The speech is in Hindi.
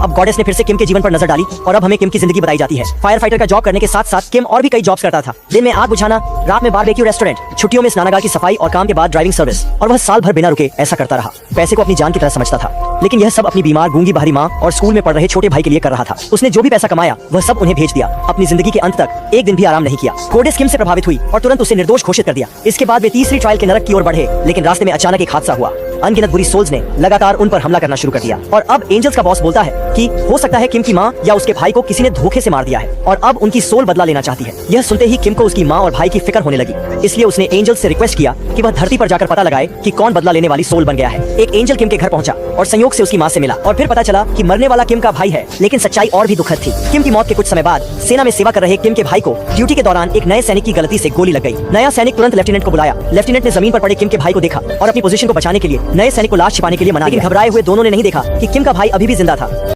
अब गॉडेस ने फिर से किम के जीवन पर नजर डाली और अब हमें किम की जिंदगी बताई जाती है। फायर फाइटर का जॉब करने के साथ साथ किम और भी कई जॉब्स करता था। दिन में आग बुझाना, रात में बारबेक्यू रेस्टोरेंट, छुट्टियों में स्नानागार की सफाई और काम के बाद ड्राइविंग सर्विस। और वह साल भर बिना रुके ऐसा करता रहा। पैसे को अपनी जान की तरह समझता था, लेकिन यह सब अपनी बीमार गूंगी बाहरी माँ और स्कूल में पढ़ रहे छोटे भाई के लिए कर रहा था। उसने जो भी पैसा कमाया वह सब उन्हें भेज दिया। अपनी जिंदगी के अंत तक एक दिन भी आराम नहीं किया। गॉडेस किम से प्रभावित हुई और तुरंत उसे निर्दोष घोषित कर दिया। इसके बाद वे तीसरी ट्रायल के नरक की ओर बढ़े, लेकिन रास्ते में अचानक एक हादसा हुआ। अनगिनत बुरी सोल्स ने लगातार उन पर हमला करना शुरू कर दिया और अब एंजल्स का बॉस बोलता है कि हो सकता है किम की माँ या उसके भाई को किसी ने धोखे से मार दिया है और अब उनकी सोल बदला लेना चाहती है। यह सुनते ही किम को उसकी माँ और भाई की फिक्र होने लगी, इसलिए उसने एंजल्स से रिक्वेस्ट किया कि वह धरती पर जाकर पता लगाए कि कौन बदला लेने वाली सोल बन गया है। एक एंजल किम के घर पहुंचा और संयोग से उसकी माँ से मिला और फिर पता चला कि मरने वाला किम का भाई है। लेकिन सच्चाई और भी दुखद थी। किम की मौत के कुछ समय बाद सेना में सेवा कर रहे किम के भाई को ड्यूटी के दौरान एक नए सैनिक की गलती से गोली लग गई। नया सैनिक तुरंत लेफ्टिनेंट को बुलाया। लेफ्टिनेंट ने जमीन पर पड़े किम के भाई को देखा और अपनी पोजीशन को बचाने के लिए नए सैनिक को लाश छिपाने के लिए मना लिया। लेकिन घबराए हुए दोनों ने नहीं देखा कि किम का भाई अभी भी जिंदा था।